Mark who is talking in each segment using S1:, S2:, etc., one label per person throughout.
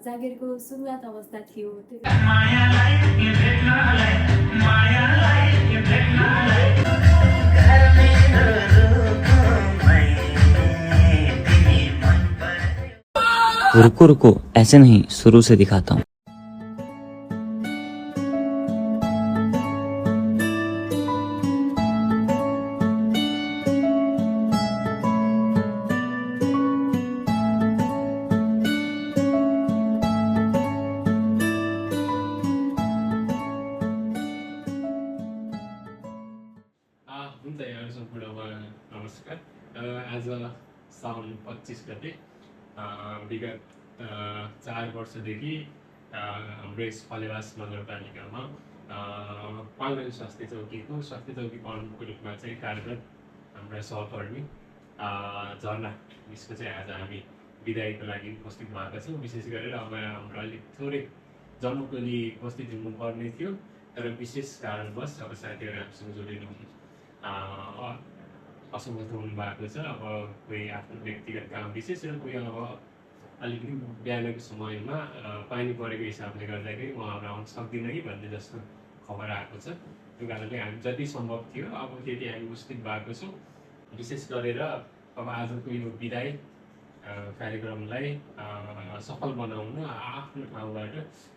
S1: जागिरको सुरुवात अवस्था थियो त्यो
S2: रुको रुको ऐसे नहीं, शुरू से दिखाता हूँ।
S3: हुन्छ यहाँहरू सम्पूर्णमा नमस्कार। आज साउन 25 गते विगत 4 वर्षदेखि हाम्रो यस फलेवास नगरपालिकामा पाङ्गन स्वास्थ्य चौकीको प्रमुखको रूपमा चाहिँ कार्यरत हाम्रा सहकर्मी झरना यसको चाहिँ आज हामी विदायको लागि उपस्थित भएका छौँ। विशेष गरेर अब हाम्रो अलिक थोरै जम्मूकोली उपस्थित हुनुपर्ने थियो, तर विशेष कारणवश अब साथीहरू हामीसँग जोडिनु असमर्थ हुनुभएको छ। अब कोही आफ्नो व्यक्तिगत काम विशेष र कोही अब अलिकति बिहानको समयमा पानी परेको हिसाबले गर्दाखेरि उहाँहरू आउन सक्दिनँ कि भन्ने जस्तो खबर आएको छ। त्यो कारणले हामी जति सम्भव थियो अब त्यति हामी उपस्थित भएको छौँ। विशेष गरेर अब आजको यो विदाय कार्यक्रमलाई सफल बनाउन आफ्नो ठाउँबाट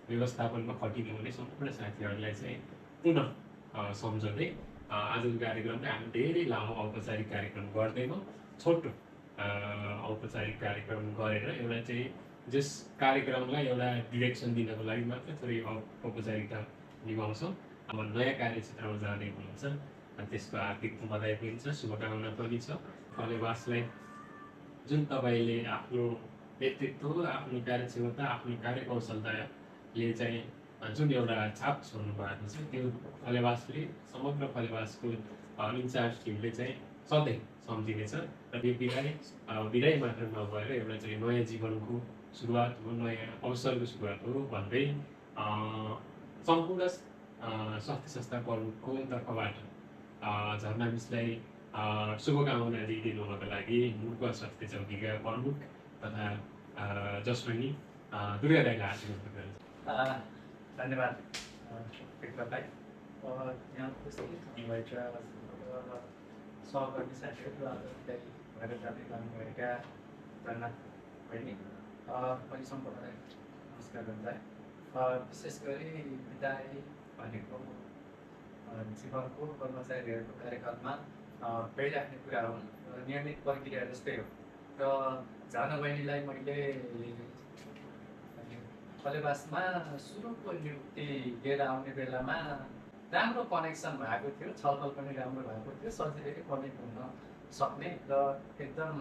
S3: व्यवस्थापनमा खटिनुहुने सम्पूर्ण साथीहरूलाई चाहिँ पुनः सम्झँदै आजको कार्यक्रमलाई हामी धेरै लामो औपचारिक कार्यक्रम गर्दैनौँ। छोटो औपचारिक कार्यक्रम गरेर एउटा चाहिँ जस कार्यक्रमलाई एउटा डिरेक्सन दिनको लागि मात्र थोरै औपचारिकता निभाउँछौँ। अब नयाँ कार्यक्षेत्रमा जाँदै हुनुहुन्छ त्यसको हार्दिक बधाई पनि छ, शुभकामना पनि छ। फलेवासलाई जुन तपाईँले आफ्नो व्यक्तित्व, आफ्नो कार्यक्षमता, आफ्नो कार्यकौशलताले चाहिँ जुन एउटा छाप छोड्नु भएको छ, त्यो फलेवासले समग्र फलेवासको इन्चार्ज टिमले चाहिँ सधैँ सम्झिनेछ। र यो विदाय मात्र नभएर एउटा चाहिँ नयाँ जीवनको सुरुवात हो, नयाँ अवसरको सुरुवात हो भन्दै सम्पूर्ण स्वास्थ्य संस्था प्रमुखको तर्फबाट झरना मिसलाई शुभकामना दिइदिनु हुनको लागि मुर्कुवा स्वास्थ्य चौकीका प्रमुख तथा जसमनी दुर्गा दाइलाई आशीर्वाद गर्छु।
S4: धन्यवाद विक्रमलाई। यहाँ उपस्थित हुनुभएका सहकर्मी साथीहरू भएर जाँदै जानुभएका झरना बहिनी पनि सम्पूर्णलाई नमस्कार गर्न चाहे। विशेष गरी विदाय भनेको जीवनको कर्मचारीहरूको कार्यकालमा भइराख्ने कुरा हुन् र नियमित प्रक्रिया जस्तै हो। र झरना बहिनीलाई मैले फलेवासमा सुरुको नियुक्ति लिएर आउने बेलामा राम्रो कनेक्सन भएको थियो, छलफल पनि राम्रो भएको थियो, सजिलै कनेक्ट हुन सक्ने र एकदम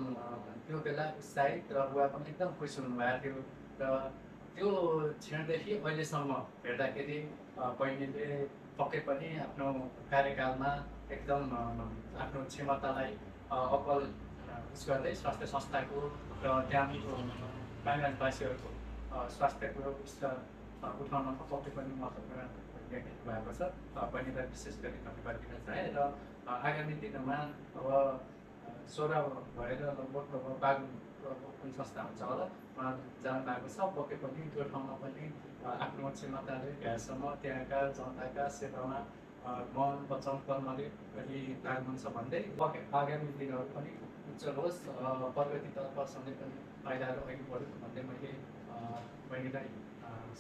S4: त्यो बेला उत्साहित र बुवा पनि एकदम खुसी हुनुभएको थियो। र त्यो क्षणदेखि अहिलेसम्म हेर्दाखेरि बहिनीले पक्कै पनि आफ्नो कार्यकालमा एकदम आफ्नो क्षमतालाई अब्बल उस गर्दै स्वास्थ्य संस्थाको र त्यहाँको बाङ्लादेशवासीहरूको स्वास्थ्यको स्तर उठाउनमा पक्कै पनि महत्त्वपूर्ण भएको छ। बहिनीलाई विशेष गरी धन्यवाद दिन चाहे। र आगामी दिनमा अब 16 भएर लगभग बागुन कुन संस्था हुन्छ होला उहाँ जानु भएको छ। पक्कै पनि त्यो ठाउँमा पनि आफ्नो क्षमताले भ्यासम्म त्यहाँका जनताका सेवामा मन वचन कर्मले पनि लाग्नुहुन्छ भन्दै आगामी दिनहरू पनि उज्जवल होस्, प्रगतितर्फ सधैँ पनि पाइलाहरू अघि बढोस् भन्दै मैले बहिनीलाई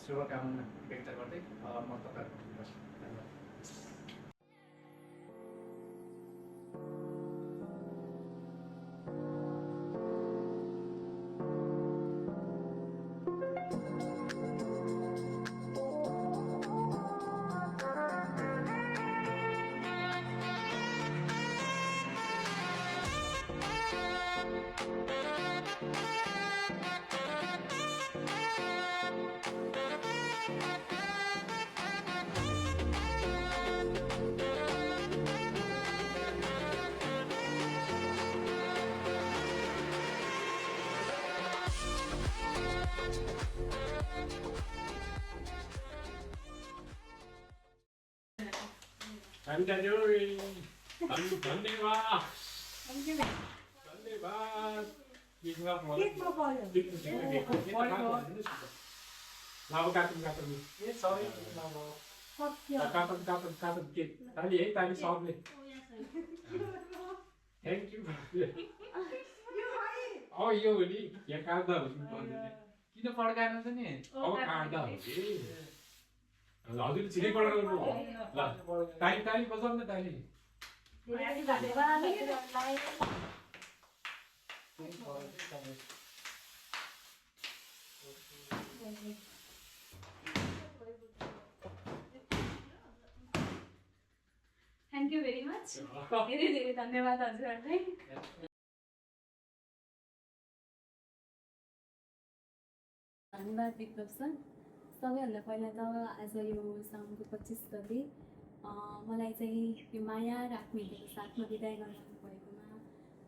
S4: शुभकामना व्यक्त गर्दै म तपाईँहरूको धन्यवाद।
S3: धन्यवाद। अब काटौँ
S4: ए सबै नभयो
S1: सत्य
S3: काटौँ के ताली है ताली सबले थ्याङ्क यू यो हो नि यहाँ काट्दा हो नि
S4: किन पड्कानु त नि
S3: अब काट्दा हो कि हजुर छिटै पड्काउनु ल ताली बजाउँ न ताली
S1: धेरै धन्यवाद हजुरहरूलाई। Thank you very much. धेरै धेरै धन्यवाद हजुरहरूलाई। धन्यवाद विप्लव सर। सबैभन्दा पहिला त आज यो साउनको 25 गते मलाई चाहिँ यो माया र आत्मीयताको साथमा विदाय गर्नु भएकोमा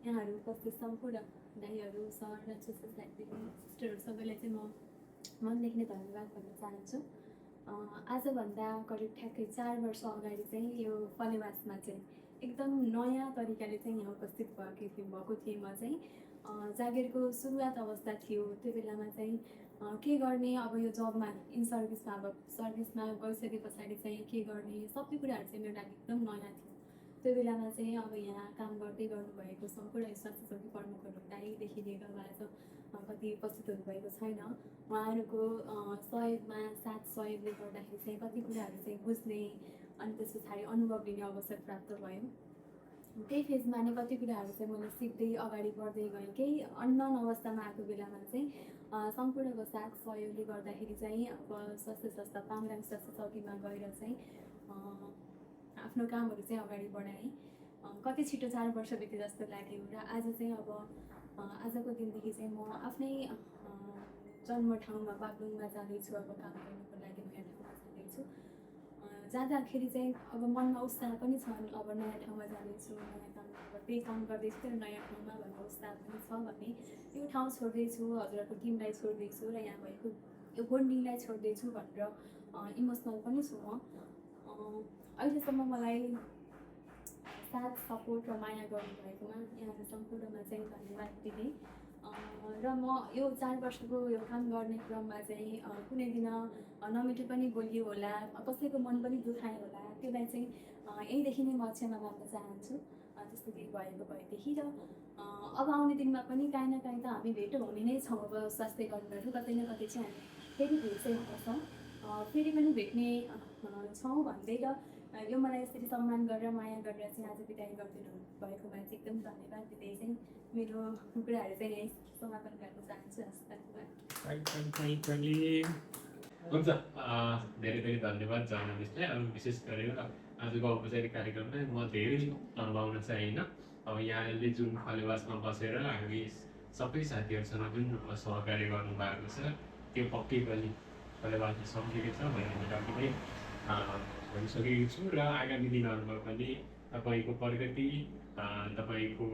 S1: यहाँहरू उपस्थित सम्पूर्ण दाइहरू सर र सोसाइटीको सिस्टरहरू सबैलाई चाहिँ म मनदेखि नै धन्यवाद भन्न चाहन्छु। आजभन्दा करिब ठ्याक्कै 4 वर्ष अगाडि चाहिँ यो फलेवासमा चाहिँ एकदम नयाँ तरिकाले चाहिँ यहाँ उपस्थित भएको थिएँ। म चाहिँ जागिरको सुरुवात अवस्था थियो। त्यो बेलामा चाहिँ के गर्ने, अब यो जबमा इन सर्भिसमा अब सर्भिसमा गइसके पछाडि चाहिँ के गर्ने, सबै कुराहरू चाहिँ मेरो लागि एकदम नयाँ थियो। त्यो बेलामा चाहिँ अब यहाँ काम गर्दै गर्नुभएको सम्पूर्ण स्वास्थ्य चौकी प्रमुखहरू दाइदेखि लिएर आज कति उपस्थित हुनुभएको छैन। उहाँहरूको सहयोगमा साथ सहयोगले गर्दाखेरि चाहिँ कति कुराहरू चाहिँ बुझ्ने अनि त्यस पछाडि अनुभव लिने अवसर प्राप्त भयो। त्यही फेजमा नै कति कुराहरू चाहिँ मैले सिक्दै अगाडि बढ्दै गएँ। केही अननोन अवस्थामा आएको बेलामा चाहिँ सम्पूर्णको साथ सहयोगले गर्दाखेरि चाहिँ अब स्वास्थ्य संस्था पाङराङ स्वास्थ्य चौकीमा गएर चाहिँ आफ्नो कामहरू चाहिँ अगाडि बढाएँ। कति छिटो 4 वर्ष बिते जस्तो लाग्यो र आज चाहिँ अब आजको दिनदेखि चाहिँ म आफ्नै जन्म ठाउँमा बागलुङमा जाँदैछु। अब काम गर्नुको लागि नयाँ ठाउँमा जाँदैछु। जाँदाखेरि चाहिँ अब मनमा उत्साह पनि छ, अब नयाँ ठाउँमा जाँदैछु, नयाँ काम त्यही काम गर्दैछु तर नयाँ ठाउँमा भन्ने उत्साह पनि छ भने यो ठाउँ छोड्दैछु, हजुरहरूको टिमलाई छोड्दैछु र यहाँ भएको यो बोन्डिङलाई छोड्दैछु भनेर इमोसनल पनि छु म। अहिलेसम्म मलाई साथ सपोर्ट र माया गर्नुभएकोमा यहाँहरू सम्पूर्णमा चाहिँ धन्यवाद दिने र म यो 4 वर्षको यो काम गर्ने क्रममा चाहिँ कुनै दिन नमिठो पनि बोलियो होला, कसैको मन पनि दुखायो होला, त्यसलाई चाहिँ यहीँदेखि नै म क्षमा माग्न चाहन्छु। त्यस्तो केही भएको भएदेखि र अब आउने दिनमा पनि काहीँ न काहीँ त हामी भेट हुने नै छौँ। अब स्वास्थ्य कर्मीहरू कतै न कतै चाहिँ हामी फेरि भेट्छै हुन्छौँ, फेरि पनि भेट्ने छौँ भन्दै र यो मलाई यसरी सम्मान गरेर माया गरेर चाहिँ आज बिदाई गरिदिनु भएकोमा चाहिँ एकदम धन्यवाद दिँदै चाहिँ मेरो कुराहरू चाहिँ यहीँ समापन गर्न चाहन्छु।
S3: हुन्छ धेरै धेरै धन्यवाद जर्नलिस्टलाई। अब विशेष गरेर आजको औपचारिक कार्यक्रमलाई म धेरै लम्बाउन चाहिनँ। अब यहाँले जुन फलेवासमा बसेर हामी सबै साथीहरूसँग जुन रूपमा सहकार्य गर्नुभएको छ त्यो पक्कै पनि फलेवासले सम्झेको छ भन्ने कुरा पनि भनिसकेको छु र आगामी दिनहरूमा पनि तपाईँको प्रगति, तपाईँको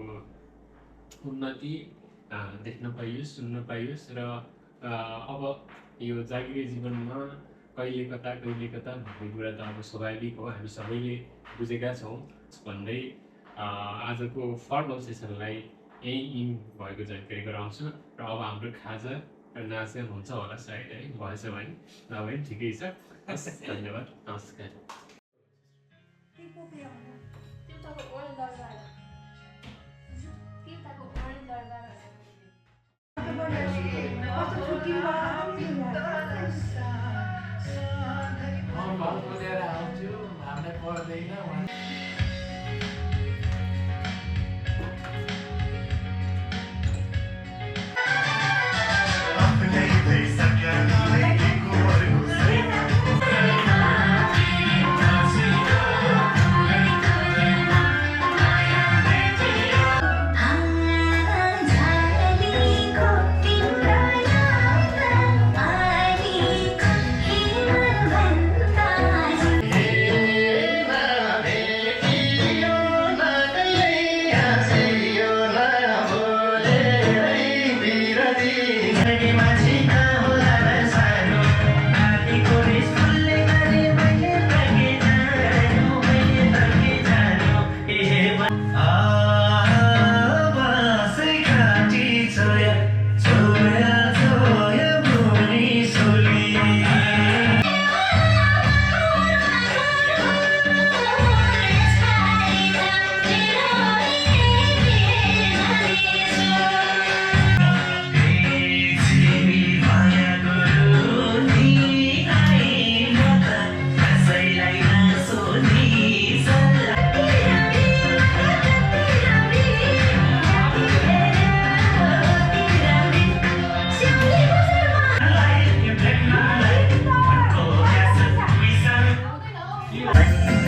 S3: उन्नति देख्न पाइयोस्, सुन्न पाइयोस् र अब यो जागिरे जीवनमा कहिले कता भन्ने कुरा त अब स्वाभाविक हो, हामी सबैले बुझेका छौँ भन्दै आजको फर्मल सेसनलाई यहीँ इन भएको जानकारी गराउँछु र अब हाम्रो खाजा र नाच हुन्छ होला सायद है, भएछ भने नभए ठिकै छ। धन्यवाद, नमस्कार।
S4: बोलेर आउँछु, हामीलाई पर्दैन।
S5: Soya, soya, soya, buni soli.
S4: By